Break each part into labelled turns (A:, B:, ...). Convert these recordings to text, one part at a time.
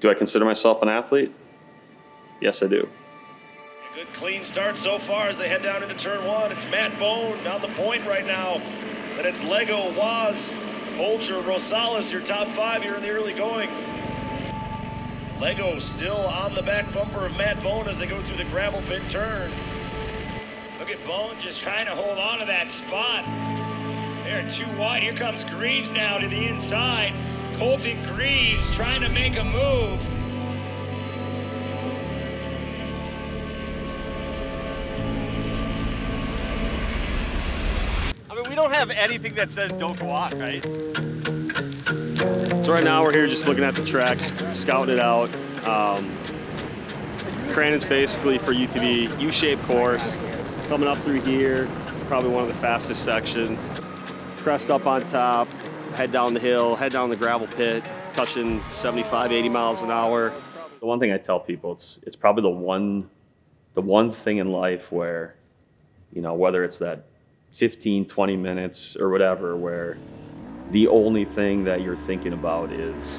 A: Do I consider myself an athlete? Yes, I do.
B: A good clean start so far as they head down into turn one. It's Matt Bohn down the point right now. Then it's Lego, Waz, Holcher, Rosales, your top five here in the early going. Lego still on the back bumper of Matt Bohn as they go through the gravel pit turn.
C: Look at Bohn just trying to hold on to that spot. They're too wide. Here comes Greaves now to the inside. Colton Greaves trying to make a move.
D: I mean, we don't have anything that says don't go on, right?
A: So right now we're here just looking at the tracks, scouting it out. Crandon's basically for UTV, U-shaped course. Coming up through here, probably one of the fastest sections. Crest up on top, head down the hill, head down the gravel pit, touching 75, 80 miles an hour. The one thing I tell people, it's probably the one thing in life where, you know, whether it's that 15, 20 minutes or whatever, where the only thing that you're thinking about is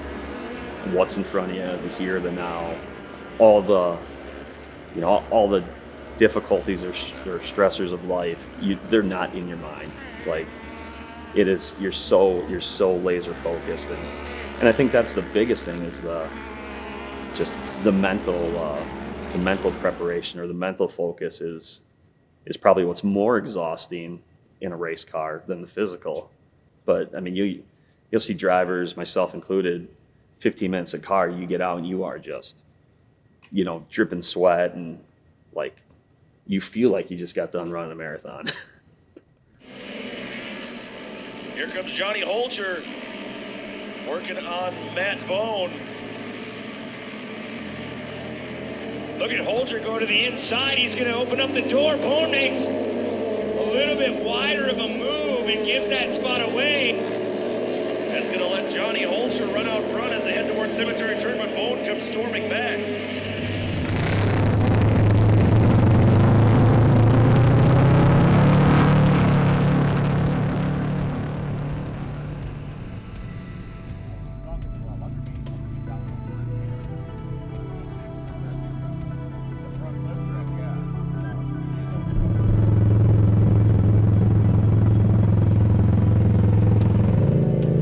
A: what's in front of you, the here, the now, all the difficulties or stressors of life, they're not in your mind. Like, it is, you're so laser focused, and I think that's the biggest thing is the mental preparation, or the mental focus is probably what's more exhausting in a race car than the physical. But I mean, you'll see drivers, myself included, 15 minutes in car, you get out and you are just, you know, dripping sweat, and like you feel like you just got done running a marathon.
B: Here comes Johnny Holcher working on Matt Bohn.
C: Look at Holcher go to the inside. He's going to open up the door. Bohn makes a little bit wider of a move and gives that spot away.
B: That's going to let Johnny Holcher run out front as they head towards Cemetery Turn, but Bohn comes storming back.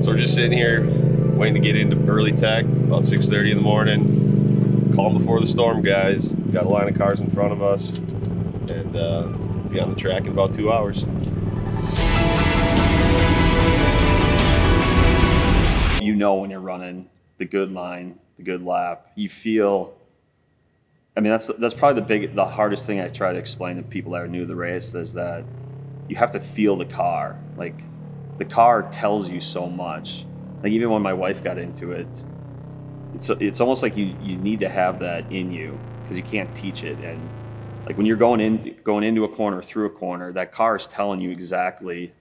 A: So we're just sitting here waiting to get into early tech, about 6:30 in the morning. Calm before the storm, guys. Got a line of cars in front of us, and be on the track in about 2 hours. You know when you're running the good line, the good lap, you feel, I mean, that's probably the hardest thing I try to explain to people that are new to the race, is that you have to feel the car. Like, the car tells you so much. Like, even when my wife got into it, it's almost like you need to have that in you, because you can't teach it. And like when you're going into a corner, through a corner, that car is telling you exactly,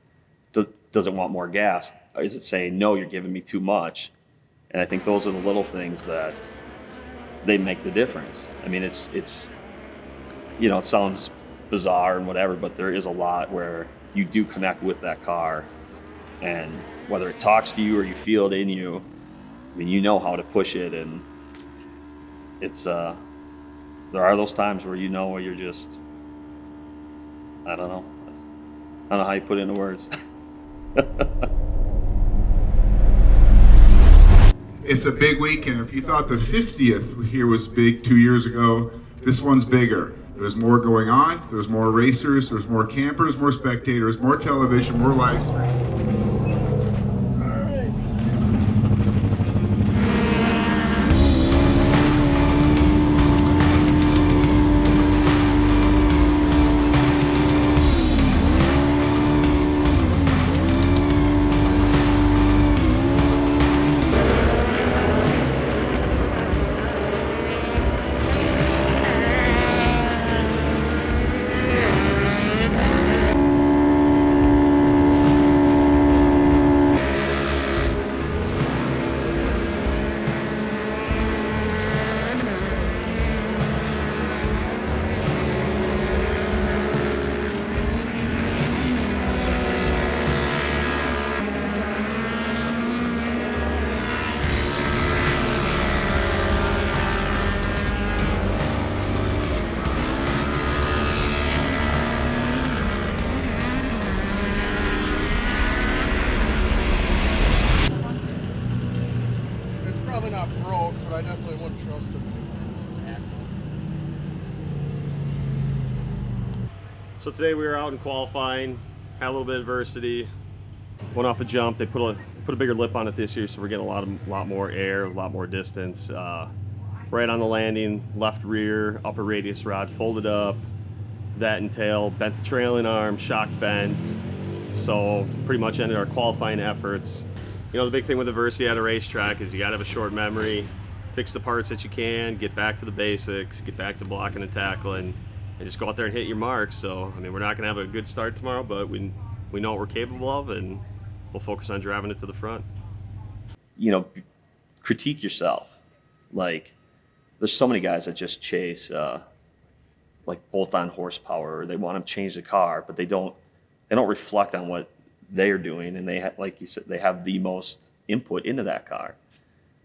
A: does it want more gas? Is it saying, no, you're giving me too much? And I think those are the little things that they make the difference. I mean, it's you know, it sounds bizarre and whatever, but there is a lot where you do connect with that car. And whether it talks to you or you feel it in you, I mean, you know how to push it. And it's, there are those times where, you know, where you're just, I don't know how you put it into words.
E: It's a big weekend. If you thought the 50th here was big 2 years ago, this one's bigger. There's more going on, there's more racers, there's more campers, more spectators, more television, more live stream.
F: Probably not broke, but I definitely wouldn't trust him.
D: So today we were out in qualifying, had a little bit of adversity, went off a jump. They put a bigger lip on it this year, so we're getting a lot more air, a lot more distance. Right on the landing, left rear, upper radius rod folded up, that and tail, bent the trailing arm, shock bent. So pretty much ended our qualifying efforts. You know, the big thing with adversity at a racetrack is you gotta have a short memory, fix the parts that you can, get back to the basics, get back to blocking and tackling, and just go out there and hit your marks. So, I mean, we're not gonna have a good start tomorrow, but we know what we're capable of, and we'll focus on driving it to the front.
A: You know, critique yourself. Like, there's so many guys that just chase like bolt-on horsepower, or they want to change the car, but they don't reflect on what they're doing, and they like you said, they have the most input into that car.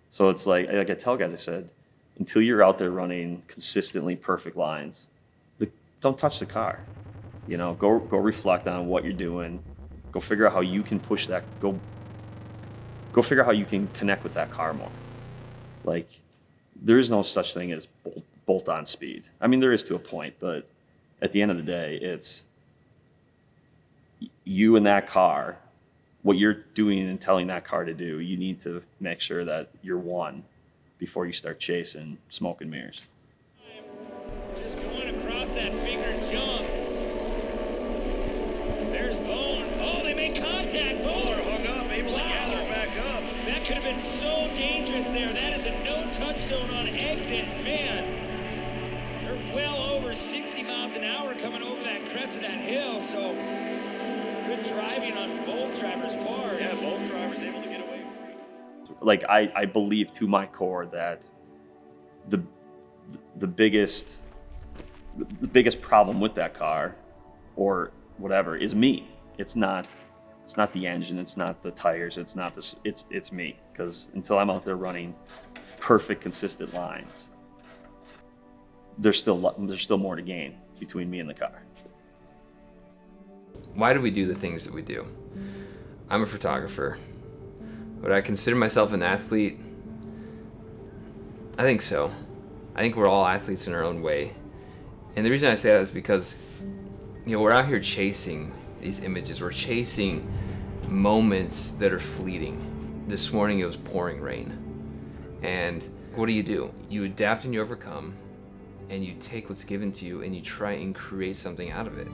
A: So it's like I tell guys, I said, until you're out there running consistently perfect lines, don't touch the car. You know, go reflect on what you're doing. Go figure out how you can push that. Go figure out how you can connect with that car more. Like, there's no such thing as bolt-on speed. I mean, there is to a point, but at the end of the day, it's you and that car, what you're doing and telling that car to do. You need to make sure that you're one before you start chasing smoke and mirrors.
C: Just going across that bigger jump. There's Bohn. Oh, they made contact. Bohn
B: hung up, able to gather back up.
C: That could have been so dangerous there. That is a no-touch zone on exit. Man, they're well over 60 miles an hour coming over that crest of that hill. So good driving on both drivers' parts.
B: Yeah, both drivers able to get away free.
A: Like, I believe to my core that the biggest problem with that car or whatever is me. It's not the engine, it's not the tires, it's me. Because until I'm out there running perfect, consistent lines, there's still more to gain between me and the car.
G: Why do we do the things that we do? I'm a photographer. Would I consider myself an athlete? I think so. I think we're all athletes in our own way. And the reason I say that is because, you know, we're out here chasing these images. We're chasing moments that are fleeting. This morning it was pouring rain. And what do? You adapt and you overcome, and you take what's given to you and you try and create something out of it.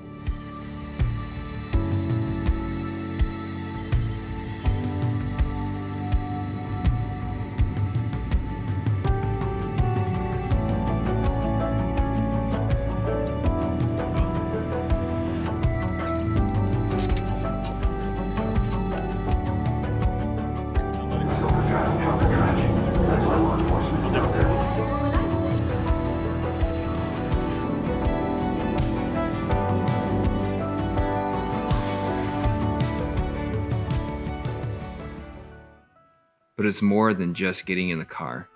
G: But it's more than just getting in the car.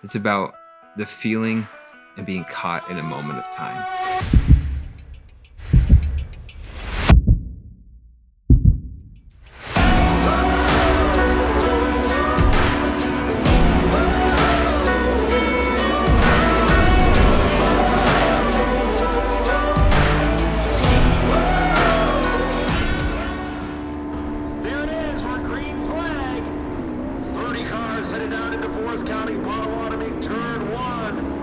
G: It's about the feeling and being caught in a moment of time.
B: There it is, we're green flag. 30 cars headed down into Forest County, Potawatomi, turn 1.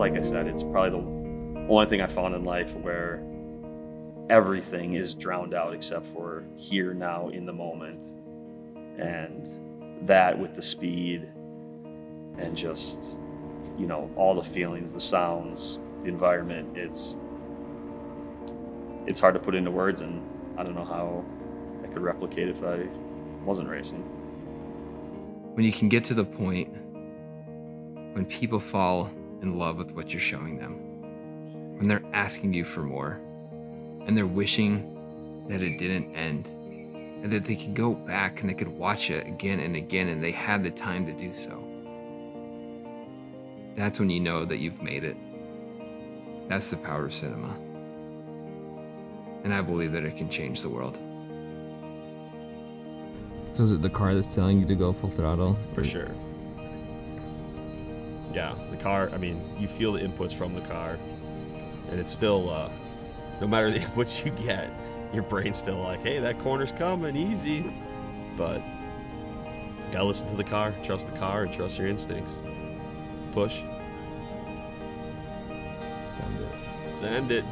A: like I said, it's probably the only thing I found in life where everything is drowned out except for here, now, in the moment. And that with the speed and just, you know, all the feelings, the sounds, the environment, it's hard to put into words, and I don't know how I could replicate if I wasn't racing.
G: When you can get to the point when people fall in love with what you're showing them, when they're asking you for more, and they're wishing that it didn't end, and that they could go back and they could watch it again and again, and they had the time to do so. That's when you know that you've made it. That's the power of cinema. And I believe that it can change the world. So is it the car that's telling you to go full throttle?
D: For sure. Yeah, the car, I mean, you feel the inputs from the car, and it's still, no matter the inputs you get, your brain's still like, hey, that corner's coming, easy. But you gotta listen to the car, trust the car, and trust your instincts. Push.
G: Send it.
D: Send it.